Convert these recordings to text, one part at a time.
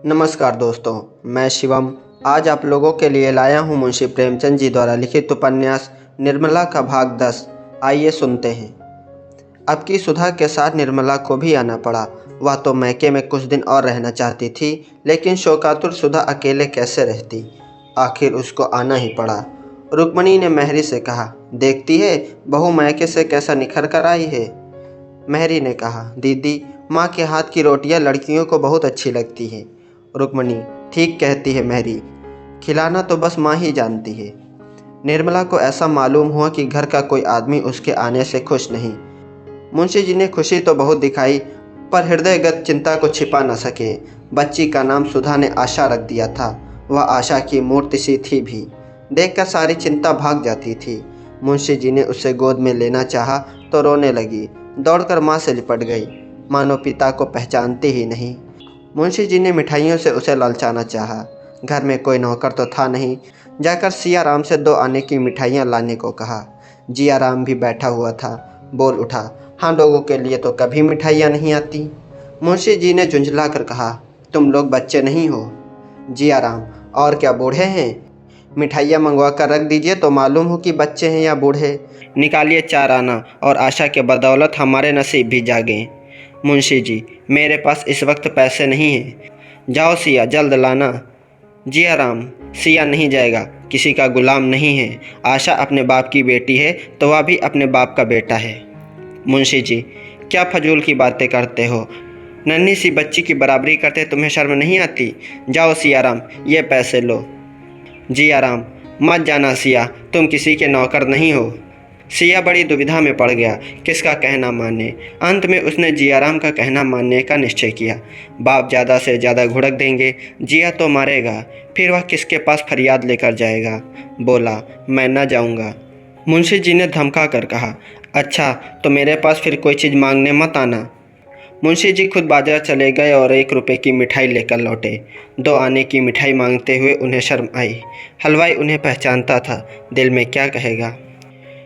नमस्कार दोस्तों, मैं शिवम। आज आप लोगों के लिए लाया हूँ मुंशी प्रेमचंद जी द्वारा लिखित उपन्यास निर्मला का भाग 10। आइए सुनते हैं। अब की सुधा के साथ निर्मला को भी आना पड़ा। वह तो मैके में कुछ दिन और रहना चाहती थी, लेकिन शोकातुर सुधा अकेले कैसे रहती। आखिर उसको आना ही पड़ा। रुक्मणी ने महरी से कहा, देखती है बहू मैके से कैसा निखर कर आई है। महरी ने कहा, दीदी माँ के हाथ की रोटियाँ लड़कियों को बहुत अच्छी लगती है। रुक्मणी, ठीक कहती है महरी, खिलाना तो बस माँ ही जानती है। निर्मला को ऐसा मालूम हुआ कि घर का कोई आदमी उसके आने से खुश नहीं। मुंशी जी ने खुशी तो बहुत दिखाई, पर हृदयगत चिंता को छिपा न सके। बच्ची का नाम सुधा ने आशा रख दिया था। वह आशा की मूर्ति सी थी भी। देखकर सारी चिंता भाग जाती थी। मुंशी जी ने उसे गोद में लेना चाहा तो रोने लगी। दौड़कर माँ से लिपट गई, मानो पिता को पहचानती ही नहीं। मुंशी जी ने मिठाइयों से उसे ललचाना चाहा। घर में कोई नौकर तो था नहीं। जाकर सिया राम से 2 आने की मिठाइयाँ लाने को कहा। जिया राम भी बैठा हुआ था। बोल उठा, हाँ, लोगों के लिए तो कभी मिठाइयाँ नहीं आती। मुंशी जी ने झुंझला कर कहा, तुम लोग बच्चे नहीं हो। जिया राम, और क्या बूढ़े हैं? मिठाइयाँ मंगवा कर रख दीजिए तो मालूम हो कि बच्चे हैं या बूढ़े। निकालिए 4 आना और आशा के बदौलत हमारे नसीब भी जागें। मुंशी जी, मेरे पास इस वक्त पैसे नहीं हैं। जाओ सिया, जल्द लाना। जिया राम, सिया नहीं जाएगा, किसी का गुलाम नहीं है। आशा अपने बाप की बेटी है तो वह भी अपने बाप का बेटा है। मुंशी जी, क्या फजूल की बातें करते हो? नन्ही सी बच्ची की बराबरी करते तुम्हें शर्म नहीं आती? जाओ सिया राम, ये पैसे लो। जिया राम, मत जाना सिया, तुम किसी के नौकर नहीं हो। सिया बड़ी दुविधा में पड़ गया, किसका कहना माने। अंत में उसने जियाराम का कहना मानने का निश्चय किया। बाप ज़्यादा से ज़्यादा घुड़क देंगे, जिया तो मारेगा, फिर वह किसके पास फरियाद लेकर जाएगा। बोला, मैं न जाऊंगा। मुंशी जी ने धमका कर कहा, अच्छा तो मेरे पास फिर कोई चीज़ मांगने मत आना। मुंशी जी खुद बाजार चले गए और 1 रुपये की मिठाई लेकर लौटे। 2 आने की मिठाई मांगते हुए उन्हें शर्म आई। हलवाई उन्हें पहचानता था, दिल में क्या कहेगा।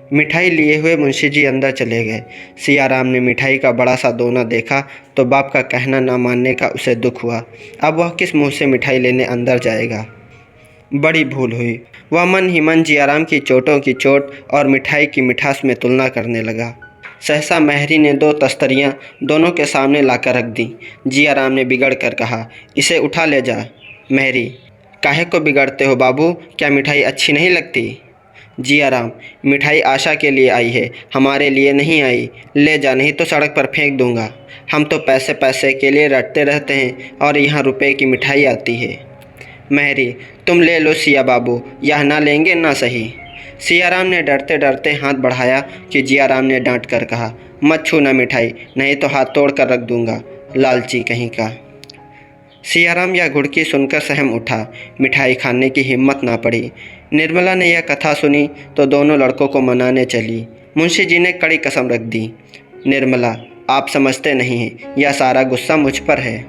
मिठाई लिए हुए मुंशी जी अंदर चले गए। सिया राम ने मिठाई का बड़ा सा दोना देखा तो बाप का कहना न मानने का उसे दुख हुआ। अब वह किस मुंह से मिठाई लेने अंदर जाएगा। बड़ी भूल हुई। वह मन ही मन जियाराम की चोटों की चोट और मिठाई की मिठास में तुलना करने लगा। सहसा महरी ने 2 तस्तरियाँ दोनों के सामने लाकर रख दी। जियाराम ने बिगड़ कर कहा, इसे उठा ले जा। महरी, काहे को बिगड़ते हो बाबू, क्या मिठाई अच्छी नहीं लगती? जिया राम, मिठाई आशा के लिए आई है, हमारे लिए नहीं आई। ले जा, नहीं तो सड़क पर फेंक दूंगा। हम तो पैसे पैसे के लिए रटते रहते हैं और यहाँ रुपए की मिठाई आती है। महरी, तुम ले लो सिया बाबू, यह ना लेंगे ना सही। सिया राम ने डरते डरते हाथ बढ़ाया कि जिया राम ने डांट कर कहा, मत छूना मिठाई, नहीं तो हाथ तोड़ कर रख दूंगा, लालची कहीं का। सियाराम यह घुड़की सुनकर सहम उठा। मिठाई खाने की हिम्मत ना पड़ी। निर्मला ने यह कथा सुनी तो दोनों लड़कों को मनाने चली। मुंशी जी ने कड़ी कसम रख दी, निर्मला, आप समझते नहीं हैं, यह सारा गुस्सा मुझ पर है।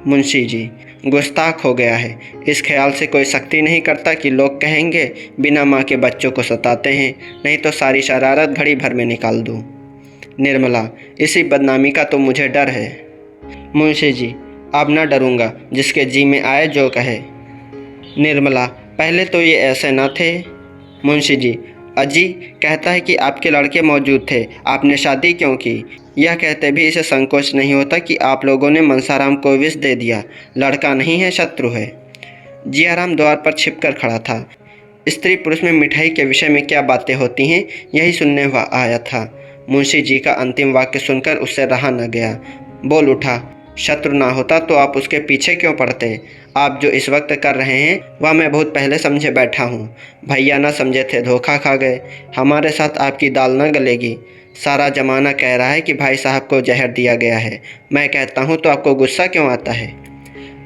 मुंशी जी, गुस्ताख हो गया है। इस ख्याल से कोई सख्ती नहीं करता कि लोग कहेंगे बिना माँ के बच्चों को सताते हैं, नहीं तो सारी शरारत घड़ी भर में निकाल दूँ। निर्मला, इसी बदनामी का तो मुझे डर है। मुंशी जी, अब न डरूंगा, जिसके जी में आए जो कहे। निर्मला, पहले तो ये ऐसे न थे। मुंशी जी, अजी कहता है कि आपके लड़के मौजूद थे, आपने शादी क्यों की? यह कहते भी इसे संकोच नहीं होता कि आप लोगों ने मनसाराम को विष दे दिया। लड़का नहीं है, शत्रु है। जियाराम द्वार पर छिपकर खड़ा था। स्त्री पुरुष में मिठाई के विषय में क्या बातें होती हैं, यही सुनने वह आया था। मुंशी जी का अंतिम वाक्य सुनकर उससे रहा न गया। बोल उठा, शत्रु ना होता तो आप उसके पीछे क्यों पड़ते? आप जो इस वक्त कर रहे हैं वह मैं बहुत पहले समझे बैठा हूँ। भैया ना समझे थे, धोखा खा गए। हमारे साथ आपकी दाल न गलेगी। सारा जमाना कह रहा है कि भाई साहब को जहर दिया गया है। मैं कहता हूँ तो आपको गुस्सा क्यों आता है?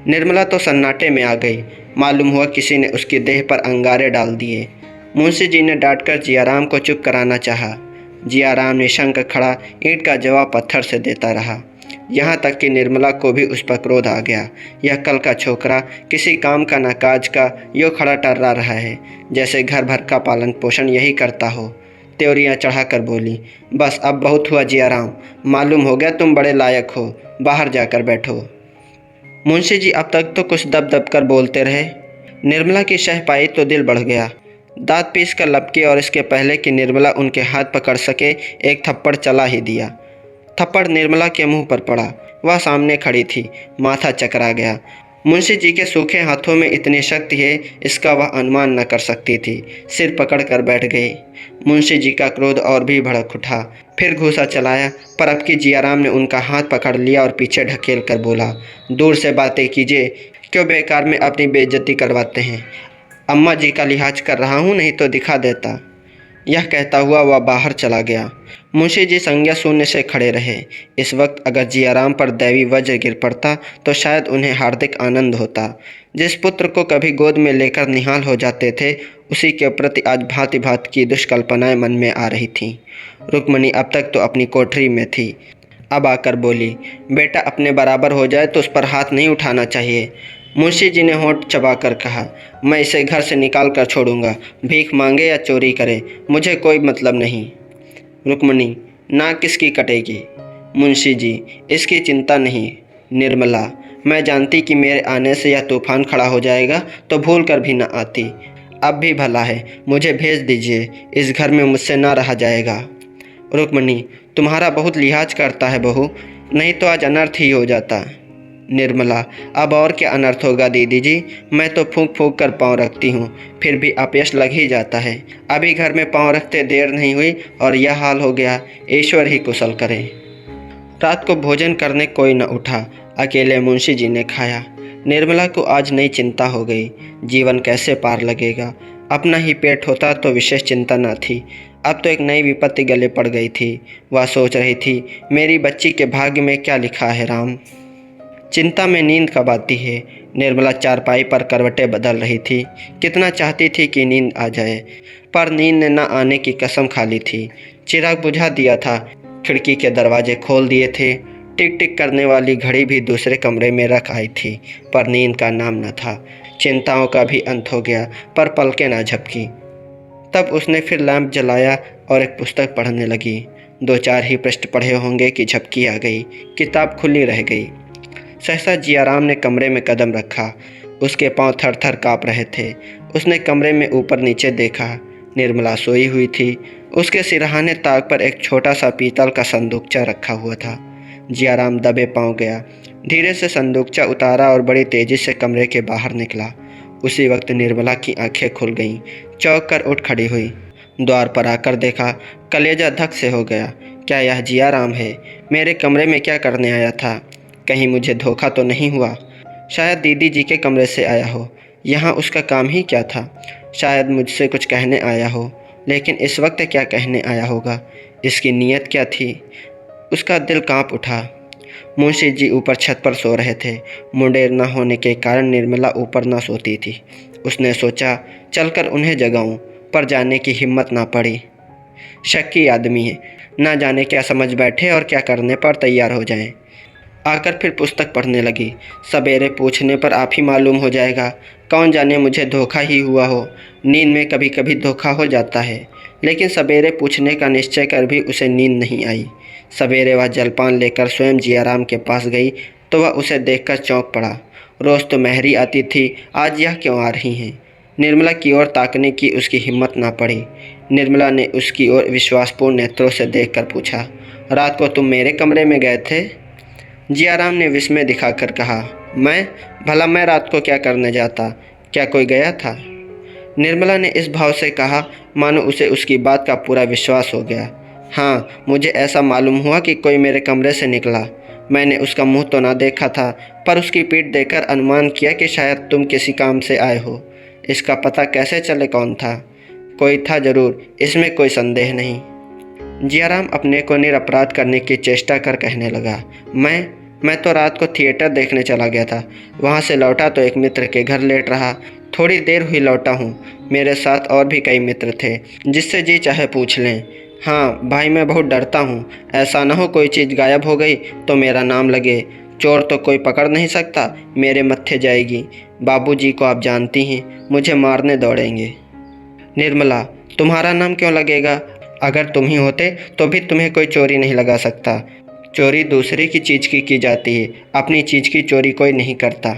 निर्मला तो सन्नाटे में आ गई। मालूम हुआ किसी ने उसकी देह पर अंगारे डाल दिए। मुंशी जी ने डांटकर जियाराम को चुप कराना चाहा। जियाराम निशंक खड़ा ईंट का जवाब पत्थर से देता रहा। यहाँ तक कि निर्मला को भी उस पर क्रोध आ गया। यह कल का छोकरा किसी काम का न काज का यो खड़ा टर्रा रहा है, जैसे घर भर का पालन पोषण यही करता हो। त्योरियाँ चढ़ाकर बोली, बस अब बहुत हुआ जियाराम, मालूम हो गया तुम बड़े लायक हो, बाहर जाकर बैठो। मुंशी जी अब तक तो कुछ दब दब कर बोलते रहे। निर्मला की शह पाई तो दिल बढ़ गया। दांत पीस कर लपके और इसके पहले कि निर्मला उनके हाथ पकड़ सके एक थप्पड़ चला ही दिया। थप्पड़ निर्मला के मुंह पर पड़ा। वह सामने खड़ी थी। माथा चकरा गया। मुंशी जी के सूखे हाथों में इतनी शक्ति है इसका वह अनुमान न कर सकती थी। सिर पकड़ कर बैठ गई। मुंशी जी का क्रोध और भी भड़क उठा। फिर घूंसा चलाया, पर अब की जियाराम ने उनका हाथ पकड़ लिया और पीछे ढकेल कर बोला, दूर से बातें कीजिए, क्यों बेकार में अपनी बेइज्जती करवाते हैं। अम्मा जी का लिहाज कर रहा हूँ, नहीं तो दिखा देता। यह कहता हुआ वह बाहर चला गया। मुंशी जी संज्ञा शून्य से खड़े रहे। इस वक्त अगर जियाराम पर दैवी वज्र गिर पड़ता तो शायद उन्हें हार्दिक आनंद होता। जिस पुत्र को कभी गोद में लेकर निहाल हो जाते थे, उसी के प्रति आज भांति भांति की दुष्कल्पनाएं मन में आ रही थीं। रुक्मणी अब तक तो अपनी कोठरी में थी। अब आकर बोली, बेटा अपने बराबर हो जाए तो उस पर हाथ नहीं उठाना चाहिए। मुंशी जी ने होंठ चबाकर कहा, मैं इसे घर से निकाल कर छोड़ूंगा, भीख मांगे या चोरी करे, मुझे कोई मतलब नहीं। रुक्मणी, नाक किसकी कटेगी? मुंशी जी, इसकी चिंता नहीं। निर्मला, मैं जानती कि मेरे आने से यह तूफान खड़ा हो जाएगा तो भूल कर भी न आती। अब भी भला है, मुझे भेज दीजिए, इस घर में मुझसे ना रहा जाएगा। रुक्मणी, तुम्हारा बहुत लिहाज करता है बहू, नहीं तो आज अनर्थ ही हो जाता। निर्मला, अब और क्या अनर्थ होगा दीदी जी, मैं तो फूंक फूंक कर पाँव रखती हूँ, फिर भी अपयश लग ही जाता है। अभी घर में पाँव रखते देर नहीं हुई और यह हाल हो गया, ईश्वर ही कुशल करे। रात को भोजन करने कोई न उठा, अकेले मुंशी जी ने खाया। निर्मला को आज नई चिंता हो गई, जीवन कैसे पार लगेगा। अपना ही पेट होता तो विशेष चिंता न थी, अब तो एक नई विपत्ति गले पड़ गई थी। वह सोच रही थी, मेरी बच्ची के भाग्य में क्या लिखा है राम। चिंता में नींद कब आती है। निर्मला चारपाई पर करवटें बदल रही थी। कितना चाहती थी कि नींद आ जाए, पर नींद ने न आने की कसम खा ली थी। चिराग बुझा दिया था, खिड़की के दरवाजे खोल दिए थे। टिक टिक करने वाली घड़ी भी दूसरे कमरे में रख आई थी, पर नींद का नाम न था। चिंताओं का भी अंत हो गया, पर पलकें ना झपकी। तब उसने फिर लैंप जलाया और एक पुस्तक पढ़ने लगी। 2-4 ही पृष्ठ पढ़े होंगे कि झपकी आ गई, किताब खुली रह गई। सहसा जियाराम ने कमरे में कदम रखा। उसके पांव थर थर काँप रहे थे। उसने कमरे में ऊपर नीचे देखा। निर्मला सोई हुई थी। उसके सिरहाने ताक पर एक छोटा सा पीतल का संदूकचा रखा हुआ था। जियाराम दबे पाँव गया। धीरे से संदूकचा उतारा और बड़ी तेजी से कमरे के बाहर निकला। उसी वक्त निर्मला की आंखें खुल गईं। चौंक कर उठ खड़ी हुई। द्वार पर आकर देखा, कलेजा धक से हो गया। क्या यह जियाराम है? मेरे कमरे में क्या करने आया था? कहीं मुझे धोखा तो नहीं हुआ? शायद दीदी जी के कमरे से आया हो। यहाँ उसका काम ही क्या था? शायद मुझसे कुछ कहने आया हो, लेकिन इस वक्त क्या कहने आया होगा? इसकी नीयत क्या थी? उसका दिल कांप उठा। मुंशी जी ऊपर छत पर सो रहे थे। मुंडेर न होने के कारण निर्मला ऊपर न सोती थी। उसने सोचा चलकर उन्हें जगाऊं, पर जाने की हिम्मत ना पड़ी। शक्की आदमी है, ना जाने क्या समझ बैठे और क्या करने पर तैयार हो जाएं। आकर फिर पुस्तक पढ़ने लगी। सवेरे पूछने पर आप ही मालूम हो जाएगा। कौन जाने मुझे धोखा ही हुआ हो। नींद में कभी कभी धोखा हो जाता है, लेकिन सवेरे पूछने का निश्चय कर भी उसे नींद नहीं आई। सवेरे वह जलपान लेकर स्वयं जियाराम के पास गई तो वह उसे देखकर चौंक पड़ा। रोज़ तो मेहरी आती थी, आज यह क्यों आ रही हैं? निर्मला की ओर ताकने की उसकी हिम्मत ना पड़ी। निर्मला ने उसकी ओर विश्वासपूर्ण नेत्रों से देखकर पूछा, रात को तुम मेरे कमरे में गए थे? जियाराम ने विस्मय दिखाकर कहा, मैं रात को क्या करने जाता? क्या कोई गया था? निर्मला ने इस भाव से कहा मानो उसे उसकी बात का पूरा विश्वास हो गया। हाँ, मुझे ऐसा मालूम हुआ कि कोई मेरे कमरे से निकला। मैंने उसका मुंह तो ना देखा था, पर उसकी पीठ देखकर अनुमान किया कि शायद तुम किसी काम से आए हो। इसका पता कैसे चले कौन था? कोई था जरूर, इसमें कोई संदेह नहीं। जियाराम अपने को निरपराध करने की चेष्टा कर कहने लगा, मैं तो रात को थिएटर देखने चला गया था। वहाँ से लौटा तो एक मित्र के घर लेट रहा। थोड़ी देर हुई लौटा हूँ। मेरे साथ और भी कई मित्र थे, जिससे जी चाहे पूछ लें। हाँ भाई, मैं बहुत डरता हूँ। ऐसा न हो कोई चीज़ गायब हो गई तो मेरा नाम लगे। चोर तो कोई पकड़ नहीं सकता, मेरे मत्थे जाएगी। बाबूजी को आप जानती हैं, मुझे मारने दौड़ेंगे। निर्मला, तुम्हारा नाम क्यों लगेगा? अगर तुम ही होते तो भी तुम्हें कोई चोरी नहीं लगा सकता। चोरी दूसरे की चीज़ की जाती है, अपनी चीज़ की चोरी कोई नहीं करता।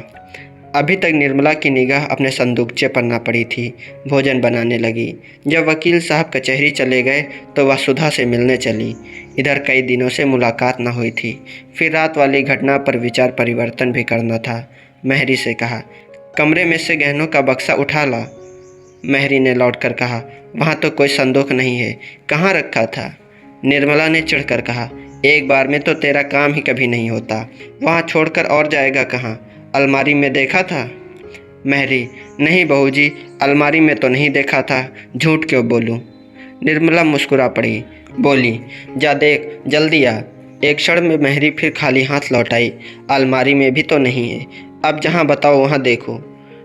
अभी तक निर्मला की निगाह अपने संदूकचे पर न पड़ी थी। भोजन बनाने लगी। जब वकील साहब कचहरी चले गए तो वह सुधा से मिलने चली। इधर कई दिनों से मुलाकात न हुई थी। फिर रात वाली घटना पर विचार परिवर्तन भी करना था। महरी से कहा, कमरे में से गहनों का बक्सा उठा ला। महरी ने लौटकर कहा, वहाँ तो कोई संदूक नहीं है, कहाँ रखा था? निर्मला ने चिढ़कर कहा, एक बार में तो तेरा काम ही कभी नहीं होता, वहाँ छोड़कर और जाएगा कहाँ? अलमारी में देखा था? महरी, नहीं बहू जी, अलमारी में तो नहीं देखा था, झूठ क्यों बोलूं? निर्मला मुस्कुरा पड़ी, बोली, जा देख, जल्दी आ। एक क्षण में महरी फिर खाली हाथ लौट आई। अलमारी में भी तो नहीं है, अब जहाँ बताओ वहाँ देखो।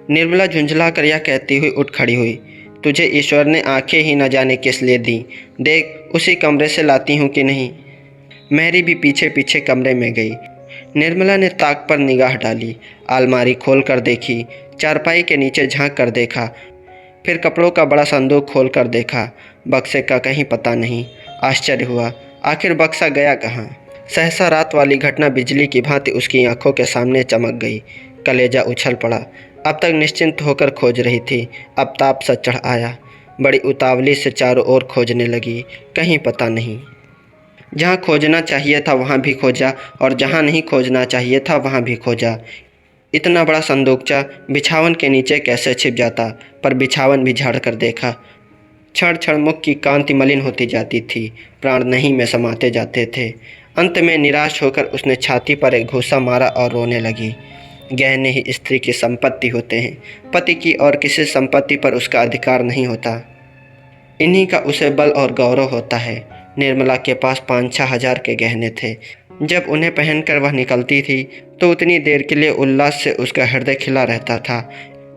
निर्मला झुंझला कर यह कहती हुई उठ खड़ी हुई, तुझे ईश्वर ने आंखें ही न जाने किस लिए दी, देख उसी कमरे से लाती हूँ कि नहीं। महरी भी पीछे पीछे कमरे में गई। निर्मला ने ताक पर निगाह डाली, अलमारी खोल कर देखी, चारपाई के नीचे झांक कर देखा, फिर कपड़ों का बड़ा संदूक खोल कर देखा। बक्से का कहीं पता नहीं। आश्चर्य हुआ, आखिर बक्सा गया कहाँ? सहसा रात वाली घटना बिजली की भांति उसकी आंखों के सामने चमक गई। कलेजा उछल पड़ा। अब तक निश्चिंत होकर खोज रही थी, अब ताप सा चढ़ आया। बड़ी उतावली से चारों ओर खोजने लगी, कहीं पता नहीं। जहाँ खोजना चाहिए था वहाँ भी खोजा और जहाँ नहीं खोजना चाहिए था वहाँ भी खोजा। इतना बड़ा संदूकचा बिछावन के नीचे कैसे छिप जाता, पर बिछावन भी झाड़ कर देखा। क्षण क्षण मुख की कांति मलिन होती जाती थी, प्राण नहीं में समाते जाते थे। अंत में निराश होकर उसने छाती पर एक घूंसा मारा और रोने लगी। गहने ही स्त्री की संपत्ति होते हैं, पति की और किसी संपत्ति पर उसका अधिकार नहीं होता। इन्हीं का उसे बल और गौरव होता है। निर्मला के पास 5-6 हज़ार के गहने थे। जब उन्हें पहनकर वह निकलती थी तो उतनी देर के लिए उल्लास से उसका हृदय खिला रहता था।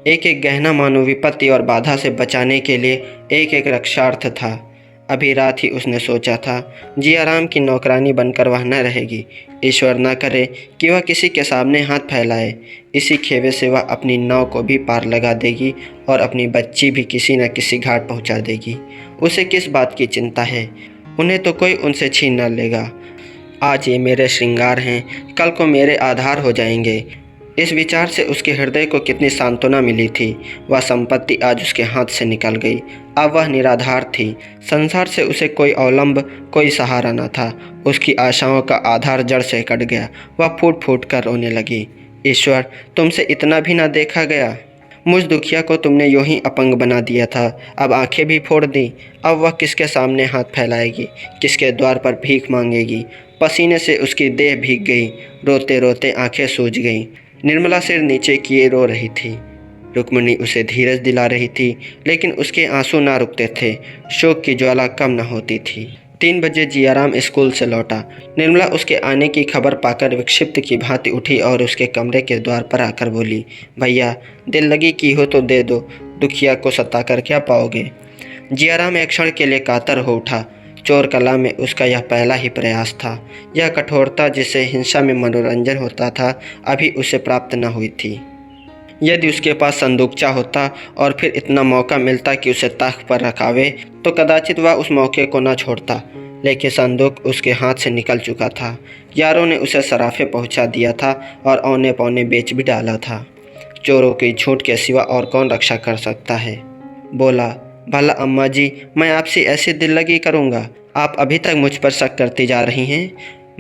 एक एक गहना मानो विपत्ति और बाधा से बचाने के लिए एक एक रक्षार्थ था। अभी रात ही उसने सोचा था, जियाराम की नौकरानी बनकर वह न रहेगी। ईश्वर न करे कि वह किसी के सामने हाथ फैलाए। इसी खेवे से वह अपनी नाव को भी पार लगा देगी और अपनी बच्ची भी किसी न किसी घाट पहुंचा देगी। उसे किस बात की चिंता है? उन्हें तो कोई उनसे छीन न लेगा। आज ये मेरे श्रृंगार हैं, कल को मेरे आधार हो जाएंगे। इस विचार से उसके हृदय को कितनी सांत्वना मिली थी। वह संपत्ति आज उसके हाथ से निकल गई। अब वह निराधार थी। संसार से उसे कोई अवलंब, कोई सहारा न था। उसकी आशाओं का आधार जड़ से कट गया। वह फूट फूट कर रोने लगी। ईश्वर, तुमसे इतना भी ना देखा गया। मुझ दुखिया को तुमने यूं ही अपंग बना दिया था, अब आंखें भी फोड़ दी। अब वह किसके सामने हाथ फैलाएगी, किसके द्वार पर भीख मांगेगी? पसीने से उसकी देह भीग गई। रोते रोते आंखें सूज गईं। निर्मला सिर नीचे किए रो रही थी। रुक्मिणी उसे धीरज दिला रही थी, लेकिन उसके आंसू ना रुकते थे। शोक की ज्वाला कम न होती थी। 3 बजे जियाराम स्कूल से लौटा। निर्मला उसके आने की खबर पाकर विक्षिप्त की भांति उठी और उसके कमरे के द्वार पर आकर बोली, भैया, दिल लगी की हो तो दे दो, दुखिया को सताकर क्या पाओगे? जियाराम एक क्षण के लिए कातर हो उठा। चोर कला में उसका यह पहला ही प्रयास था। यह कठोरता जिसे हिंसा में मनोरंजन होता था, अभी उसे प्राप्त न हुई थी। यदि उसके पास संदूकचा होता और फिर इतना मौका मिलता कि उसे ताक पर रखावे, तो कदाचित वह उस मौके को न छोड़ता। लेकिन संदूक उसके हाथ से निकल चुका था। यारों ने उसे सराफे पहुंचा दिया था और औने पौने बेच भी डाला था। चोरों की झूठ के सिवा और कौन रक्षा कर सकता है? बोला, भला अम्मा जी, मैं आपसे ऐसी दिल लगी करूँगा? आप अभी तक मुझ पर शक करती जा रही हैं।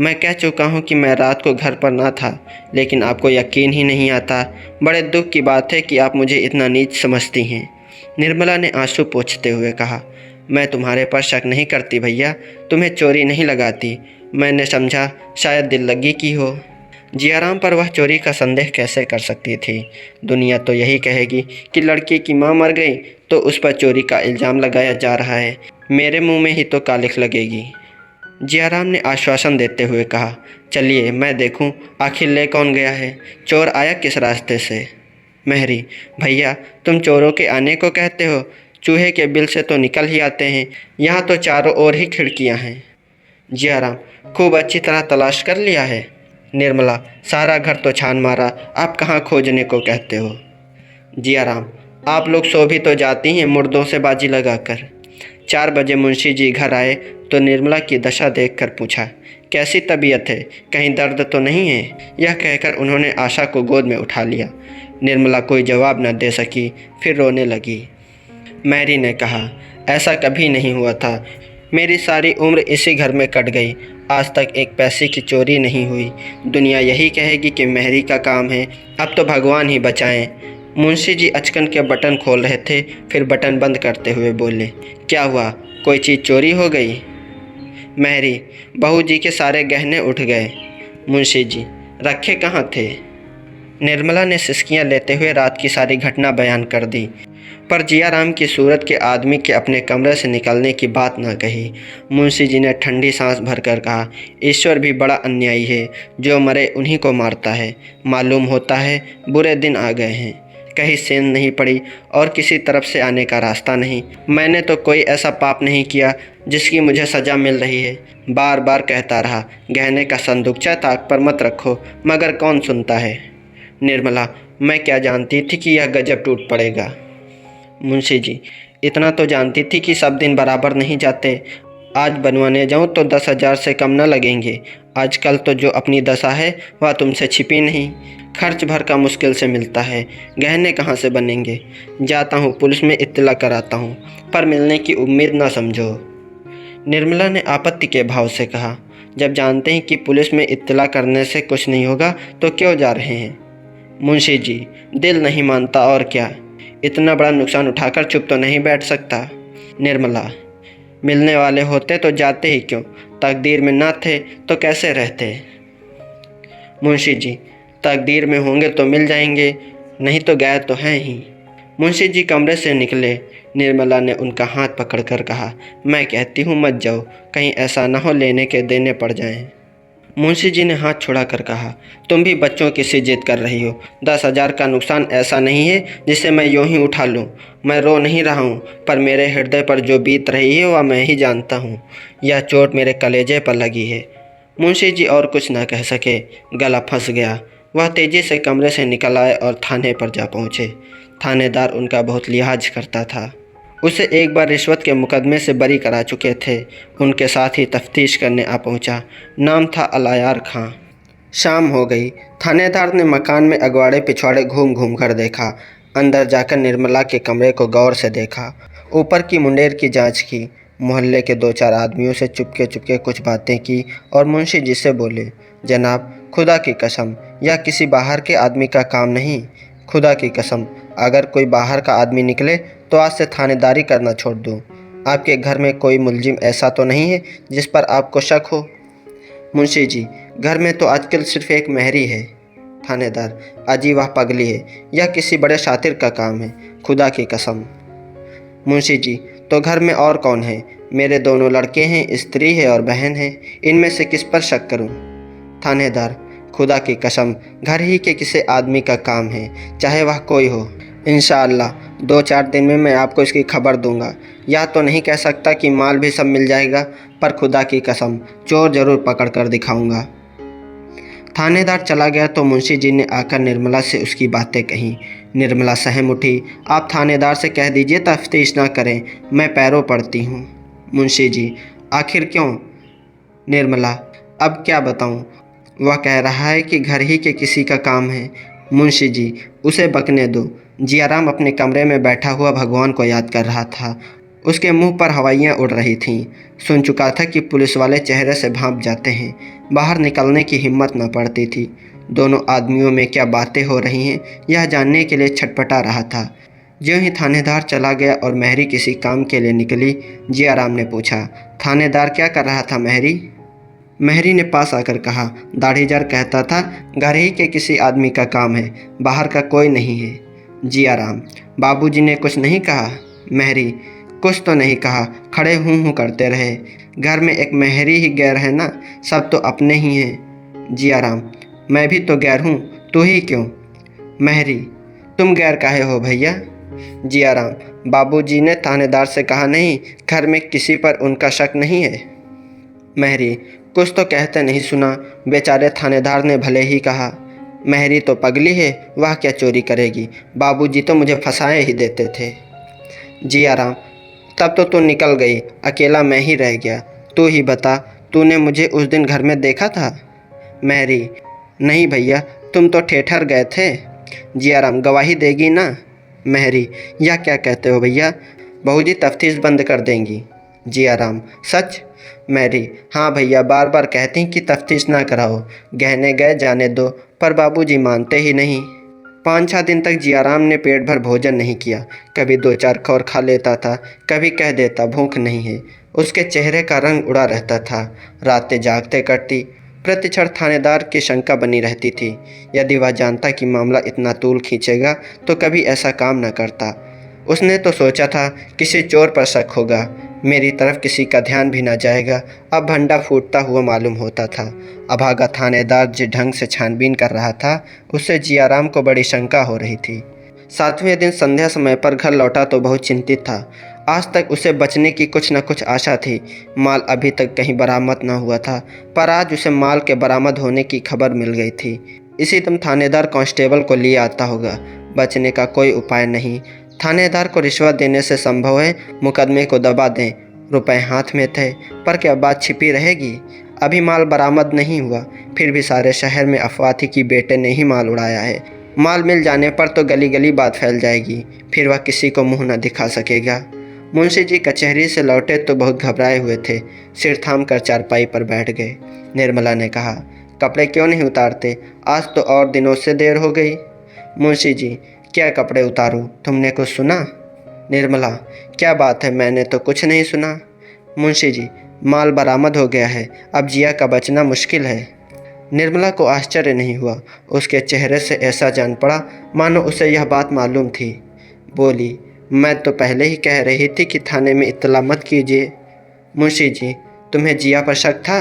मैं कह चुका हूँ कि मैं रात को घर पर ना था, लेकिन आपको यकीन ही नहीं आता। बड़े दुख की बात है कि आप मुझे इतना नीच समझती हैं। निर्मला ने आंसू पोंछते हुए कहा, मैं तुम्हारे पर शक नहीं करती भैया, तुम्हें चोरी नहीं लगाती। मैंने समझा शायद दिल लगी की हो। जियाराम पर वह चोरी का संदेह कैसे कर सकती थी? दुनिया तो यही कहेगी कि लड़की की माँ मर गई तो उस पर चोरी का इल्ज़ाम लगाया जा रहा है। मेरे मुंह में ही तो कालिख लगेगी। जियाराम ने आश्वासन देते हुए कहा, चलिए मैं देखूं आखिर ले कौन गया है, चोर आया किस रास्ते से। महरी, भैया, तुम चोरों के आने को कहते हो? चूहे के बिल से तो निकल ही आते हैं। यहाँ तो चारों ओर ही खिड़कियाँ हैं। जियाराम, खूब अच्छी तरह तलाश कर लिया है? निर्मला, सारा घर तो छान मारा, आप कहाँ खोजने को कहते हो? जियाराम, आप लोग सो भी तो जाती हैं मुर्दों से बाजी लगाकर। 4 बजे मुंशी जी घर आए तो निर्मला की दशा देखकर पूछा, कैसी तबीयत है, कहीं दर्द तो नहीं है? यह कहकर उन्होंने आशा को गोद में उठा लिया। निर्मला कोई जवाब न दे सकी, फिर रोने लगी। मैरी ने कहा, ऐसा कभी नहीं हुआ था। मेरी सारी उम्र इसी घर में कट गई, आज तक एक पैसे की चोरी नहीं हुई। दुनिया यही कहेगी कि मैरी का काम है। अब तो भगवान ही बचाएं। मुंशी जी अचकन के बटन खोल रहे थे, फिर बटन बंद करते हुए बोले, क्या हुआ, कोई चीज़ चोरी हो गई? मैरी, बहू जी के सारे गहने उठ गए। मुंशी जी, रखे कहाँ थे? निर्मला ने सिसकियाँ लेते हुए रात की सारी घटना बयान कर दी, पर जियाराम की सूरत के आदमी के अपने कमरे से निकलने की बात न कही। मुंशी जी ने ठंडी सांस भरकर कहा, ईश्वर भी बड़ा अन्यायी है, जो मरे उन्हीं को मारता है। मालूम होता है बुरे दिन आ गए हैं, कहीं सेंध नहीं पड़ी और किसी तरफ से आने का रास्ता नहीं। मैंने तो कोई ऐसा पाप नहीं किया जिसकी मुझे सज़ा मिल रही है। बार बार कहता रहा, गहने का संदूकचा ताक पर मत रखो, मगर कौन सुनता है? निर्मला, मैं क्या जानती थी कि यह गजब टूट पड़ेगा। मुंशी जी, इतना तो जानती थी कि सब दिन बराबर नहीं जाते। आज बनवाने जाऊं तो 10,000 से कम न लगेंगे। आजकल तो जो अपनी दशा है वह तुमसे छिपी नहीं। खर्च भर का मुश्किल से मिलता है, गहने कहाँ से बनेंगे? जाता हूँ, पुलिस में इत्तला कराता हूँ, पर मिलने की उम्मीद ना समझो। निर्मला ने आपत्ति के भाव से कहा, जब जानते हैं कि पुलिस में इत्तला करने से कुछ नहीं होगा तो क्यों जा रहे हैं? मुंशी जी, दिल नहीं मानता और क्या। इतना बड़ा नुकसान उठाकर चुप तो नहीं बैठ सकता। निर्मला, मिलने वाले होते तो जाते ही क्यों? तकदीर में ना थे तो कैसे रहते? मुंशी जी, तकदीर में होंगे तो मिल जाएंगे, नहीं तो गए तो हैं ही। मुंशी जी कमरे से निकले। निर्मला ने उनका हाथ पकड़कर कहा, मैं कहती हूँ मत जाओ, कहीं ऐसा ना हो लेने के देने पड़ जाएं। मुंशी जी ने हाथ छुड़ाकर कहा, तुम भी बच्चों की सी जिद कर रही हो। 10,000 का नुकसान ऐसा नहीं है जिसे मैं यूं ही उठा लूं। मैं रो नहीं रहा हूं, पर मेरे हृदय पर जो बीत रही है वह मैं ही जानता हूं। यह चोट मेरे कलेजे पर लगी है। मुंशी जी और कुछ न कह सके, गला फंस गया। वह तेज़ी से कमरे से निकल आए और थाने पर जा पहुँचे। थानेदार उनका बहुत लिहाज करता था। उसे एक बार रिश्वत के मुकदमे से बरी करा चुके थे। उनके साथ ही तफ्तीश करने आ पहुंचा। नाम था अलायार खां। शाम हो गई। थानेदार ने मकान में अगवाड़े पिछवाड़े घूम घूम कर देखा। अंदर जाकर निर्मला के कमरे को गौर से देखा। ऊपर की मुंडेर की जांच की। मोहल्ले के 2-4 आदमियों से चुपके चुपके कुछ बातें की और मुंशी जी से बोले, जनाब, खुदा की कसम, यह किसी बाहर के आदमी का काम नहीं। खुदा की कसम, अगर कोई बाहर का आदमी निकले तो आज से थानेदारी करना छोड़ दूँ। आपके घर में कोई मुलजिम ऐसा तो नहीं है जिस पर आपको शक हो? मुंशी जी, घर में तो आजकल सिर्फ एक मेहरी है। थानेदार, अजी वह पगली है, यह किसी बड़े शातिर का काम है, खुदा की कसम। मुंशी जी, तो घर में और कौन है? मेरे 2 लड़के हैं, स्त्री है और बहन है, इनमें से किस पर शक करूं? थानेदार, खुदा की कसम, घर ही के किसी आदमी का काम है, चाहे वह कोई हो। इंशाअल्लाह 2-4 दिन में मैं आपको इसकी खबर दूंगा। या तो नहीं कह सकता कि माल भी सब मिल जाएगा, पर खुदा की कसम, चोर जरूर पकड़ कर दिखाऊंगा। थानेदार चला गया तो मुंशी जी ने आकर निर्मला से उसकी बातें कहीं। निर्मला सहम उठी। आप थानेदार से कह दीजिए तफ्तीश ना करें, मैं पैरों पड़ती हूँ। मुंशी जी, आखिर क्यों? निर्मला, अब क्या बताऊँ? वह कह रहा है कि घर ही के किसी का काम है। मुंशी जी, उसे बकने दो। जियाराम अपने कमरे में बैठा हुआ भगवान को याद कर रहा था। उसके मुंह पर हवाइयाँ उड़ रही थीं। सुन चुका था कि पुलिस वाले चेहरे से भांप जाते हैं। बाहर निकलने की हिम्मत न पड़ती थी। दोनों आदमियों में क्या बातें हो रही हैं, यह जानने के लिए छटपटा रहा था। ज्यों ही थानेदार चला गया और मेहरी किसी काम के लिए निकली, जियाराम ने पूछा, थानेदार क्या कर रहा था मेहरी? मेहरी ने पास आकर कहा, दाढ़ीदार कहता था घर ही के किसी आदमी का काम है, बाहर का कोई नहीं है। जियाराम, बाबूजी ने कुछ नहीं कहा? मेहरी, कुछ तो नहीं कहा, खड़े हूँ करते रहे। घर में एक मेहरी ही गैर है ना, सब तो अपने ही हैं। जियाराम, मैं भी तो गैर हूँ, तू ही क्यों? मेहरी, तुम गैर काहे हो भैया? जियाराम, बाबूजी ने थानेदार से कहा नहीं, घर में किसी पर उनका शक नहीं है। मेहरी, कुछ तो कहते नहीं सुना, बेचारे थानेदार ने भले ही कहा। मेहरी तो पगली है, वह क्या चोरी करेगी, बाबूजी तो मुझे फंसाए ही देते थे। जियाराम, तब तो तू निकल गई, अकेला मैं ही रह गया। तू ही बता, तूने मुझे उस दिन घर में देखा था? महरी: नहीं भैया, तुम तो ठेठर गए थे। जियाराम: गवाही देगी ना? महरी: यह क्या कहते हो भैया, बहू जी तफ्तीश बंद कर देंगी। जियाराम: सच? महरी: हाँ भैया, बार बार कहती कि तफ्तीश ना कराओ, गहने गए जाने दो, पर बाबूजी मानते ही नहीं। 5-6 दिन तक जियाराम ने पेट भर भोजन नहीं किया। कभी 2-4 खौर खा लेता था, कभी कह देता भूख नहीं है। उसके चेहरे का रंग उड़ा रहता था। रातें जागते कटती। प्रतिक्षण थानेदार की शंका बनी रहती थी। यदि वह जानता कि मामला इतना तूल खींचेगा तो कभी ऐसा काम न करता। उसने तो सोचा था किसी चोर पर शक होगा, मेरी तरफ किसी का ध्यान भी न जाएगा। अब भंडा फूटता हुआ मालूम होता था। अभागा थानेदार जिस ढंग से छानबीन कर रहा था, उससे जियाराम को बड़ी शंका हो रही थी। 7वें दिन संध्या समय पर घर लौटा तो बहुत चिंतित था। आज तक उसे बचने की कुछ न कुछ आशा थी। माल अभी तक कहीं बरामद न हुआ था, पर आज उसे माल के बरामद होने की खबर मिल गई थी। इसी दम थानेदार कांस्टेबल को लिए आता होगा। बचने का कोई उपाय नहीं। थानेदार को रिश्वत देने से संभव है मुकदमे को दबा दें। रुपए हाथ में थे, पर क्या बात छिपी रहेगी? अभी माल बरामद नहीं हुआ, फिर भी सारे शहर में अफवाह थी कि बेटे ने ही माल उड़ाया है। माल मिल जाने पर तो गली गली बात फैल जाएगी, फिर वह किसी को मुंह न दिखा सकेगा। मुंशी जी कचहरी से लौटे तो बहुत घबराए हुए थे। सिर थाम कर चारपाई पर बैठ गए। निर्मला ने कहा, कपड़े क्यों नहीं उतारते? आज तो और दिनों से देर हो गई। मुंशी जी, क्या कपड़े उतारूं? तुमने कुछ सुना? निर्मला: क्या बात है, मैंने तो कुछ नहीं सुना। मुंशी जी, माल बरामद हो गया है, अब जिया का बचना मुश्किल है। निर्मला को आश्चर्य नहीं हुआ। उसके चेहरे से ऐसा जान पड़ा मानो उसे यह बात मालूम थी। बोली, मैं तो पहले ही कह रही थी कि थाने में इत्तला मत कीजिए। मुंशी जी, तुम्हें जिया पर शक था?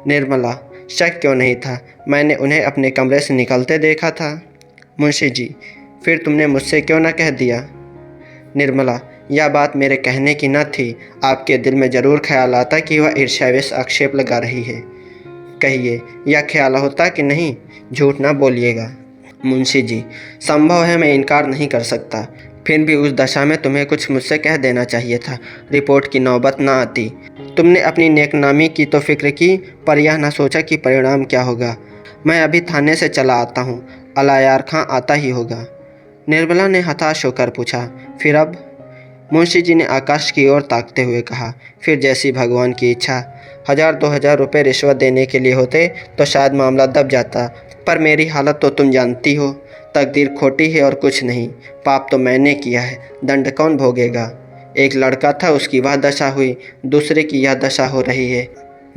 निर्मला: शक क्यों नहीं था, मैंने उन्हें अपने कमरे से निकलते देखा था। मुंशी जी, फिर तुमने मुझसे क्यों न कह दिया? निर्मला: यह बात मेरे कहने की न थी। आपके दिल में ज़रूर ख्याल आता कि वह ईर्ष्यावेश आक्षेप लगा रही है। कहिए, यह ख्याल होता कि नहीं? झूठ ना बोलिएगा। मुंशी जी, संभव है, मैं इनकार नहीं कर सकता, फिर भी उस दशा में तुम्हें कुछ मुझसे कह देना चाहिए था। रिपोर्ट की नौबत ना आती। तुमने अपनी नेकनामी की तो फिक्र की, पर यह ना सोचा कि परिणाम क्या होगा। मैं अभी थाने से चला आता हूँ, अलायार खां आता ही होगा। निर्मला ने हताश होकर पूछा, फिर अब? मुंशी जी ने आकाश की ओर ताकते हुए कहा, फिर जैसी भगवान की इच्छा। 1000-2000 रुपये रिश्वत देने के लिए होते तो शायद मामला दब जाता, पर मेरी हालत तो तुम जानती हो। तकदीर खोटी है और कुछ नहीं। पाप तो मैंने किया है, दंड कौन भोगेगा? एक लड़का था, उसकी वह दशा हुई, दूसरे की यह दशा हो रही है।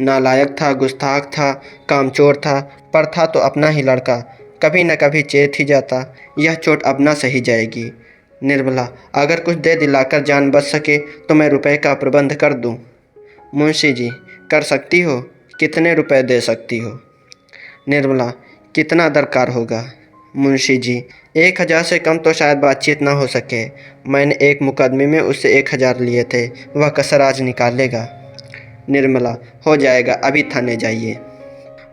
नालायक था, गुस्ताख था, कामचोर था, पर था तो अपना ही लड़का। कभी न कभी चेत ही जाता। यह चोट अब न सही जाएगी। निर्मला: अगर कुछ दे दिलाकर जान बच सके तो मैं रुपए का प्रबंध कर दूं। मुंशी जी: कर सकती हो? कितने रुपए दे सकती हो? निर्मला: कितना दरकार होगा? मुंशी जी: 1000 से कम तो शायद बातचीत ना हो सके। मैंने एक मुकदमे में उससे 1000 लिए थे, वह कसर आज निकालेगा। निर्मला: हो जाएगा, अभी थाने जाइए।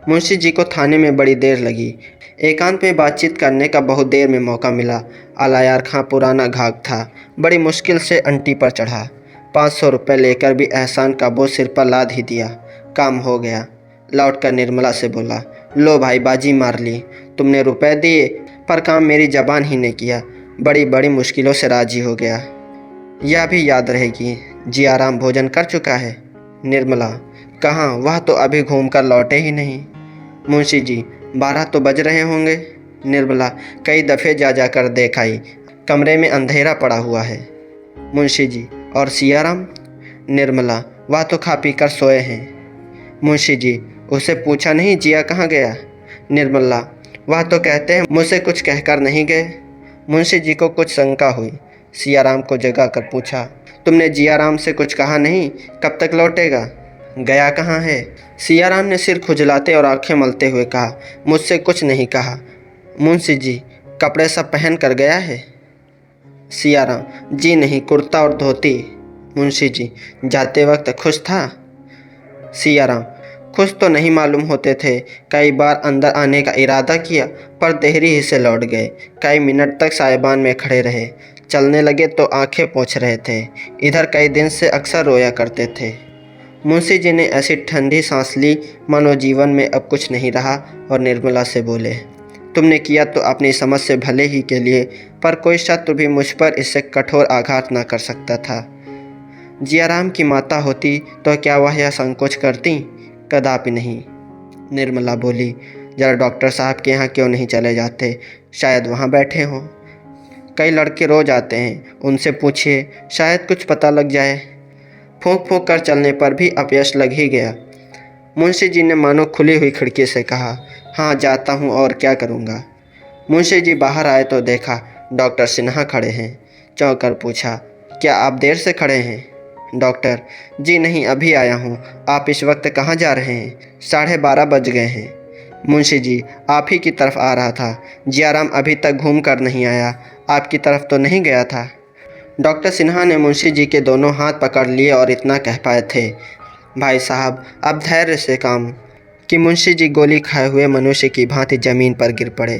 मुंशी जी को थाने में बड़ी देर लगी। एकांत में बातचीत करने का बहुत देर में मौका मिला। अलायार खां पुराना घाघ था, बड़ी मुश्किल से अंटी पर चढ़ा। 500 रुपये लेकर भी एहसान का बोझ सिर पर लाद ही दिया। काम हो गया। लौटकर निर्मला से बोला, लो भाई, बाजी मार ली। तुमने रुपए दिए, पर काम मेरी जबान ही ने किया। बड़ी बड़ी मुश्किलों से राजी हो गया। यह भी याद रहेगी, जियाराम भोजन कर चुका है? निर्मला: कहाँ, वह तो अभी घूम कर लौटे ही नहीं। मुंशी जी: 12 तो बज रहे होंगे। निर्मला: कई दफ़े जा जाकर देखाई, कमरे में अंधेरा पड़ा हुआ है। मुंशी जी: और सियाराम? निर्मला: वह तो खा पी कर सोए हैं। मुंशी जी: उसे पूछा नहीं जिया कहाँ गया? निर्मला: वह तो कहते हैं मुझसे कुछ कहकर नहीं गए। मुंशी जी को कुछ शंका हुई। सियाराम को जगा कर पूछा, तुमने जियाराम से कुछ कहा नहीं? कब तक लौटेगा? गया कहाँ है? सियाराम ने सिर खुजलाते और आंखें मलते हुए कहा, मुझसे कुछ नहीं कहा। मुंशी जी: कपड़े सब पहन कर गया है? सियाराम: जी नहीं, कुर्ता और धोती। मुंशी जी: जाते वक्त खुश था? सियाराम: खुश तो नहीं मालूम होते थे। कई बार अंदर आने का इरादा किया, पर देहरी ही से लौट गए। कई मिनट तक साइबान में खड़े रहे। चलने लगे तो आंखें पोंछ रहे थे। इधर कई दिन से अक्सर रोया करते थे। मुंशी जी ने ऐसी ठंडी सांस ली मानो जीवन में अब कुछ नहीं रहा और निर्मला से बोले, तुमने किया तो अपनी समझ से भले ही के लिए, पर कोई शत्रु भी मुझ पर इससे कठोर आघात न कर सकता था। जियाराम की माता होती तो क्या वह यह संकोच करती? कदापि नहीं। निर्मला बोली, जरा डॉक्टर साहब के यहाँ क्यों नहीं चले जाते? शायद वहाँ बैठे हों। कई लड़के रोज आते हैं, उनसे पूछिए, शायद कुछ पता लग जाए। फूंक फूंक कर चलने पर भी अपयश लग ही गया। मुंशी जी ने मानो खुली हुई खिड़की से कहा, हाँ जाता हूँ और क्या करूँगा। मुंशी जी बाहर आए तो देखा डॉक्टर सिन्हा खड़े हैं। चौंक कर पूछा, क्या आप देर से खड़े हैं? डॉक्टर, जी नहीं, अभी आया हूँ। आप इस वक्त कहाँ जा रहे हैं? 12:30 बज गए हैं। मुंशी जी, आप ही की तरफ आ रहा था। जियाराम अभी तक घूम कर नहीं आया, आपकी तरफ तो नहीं गया था? डॉक्टर सिन्हा ने मुंशी जी के दोनों हाथ पकड़ लिए और इतना कह पाए थे, भाई साहब अब धैर्य से काम, कि मुंशी जी गोली खाए हुए मनुष्य की भांति ज़मीन पर गिर पड़े।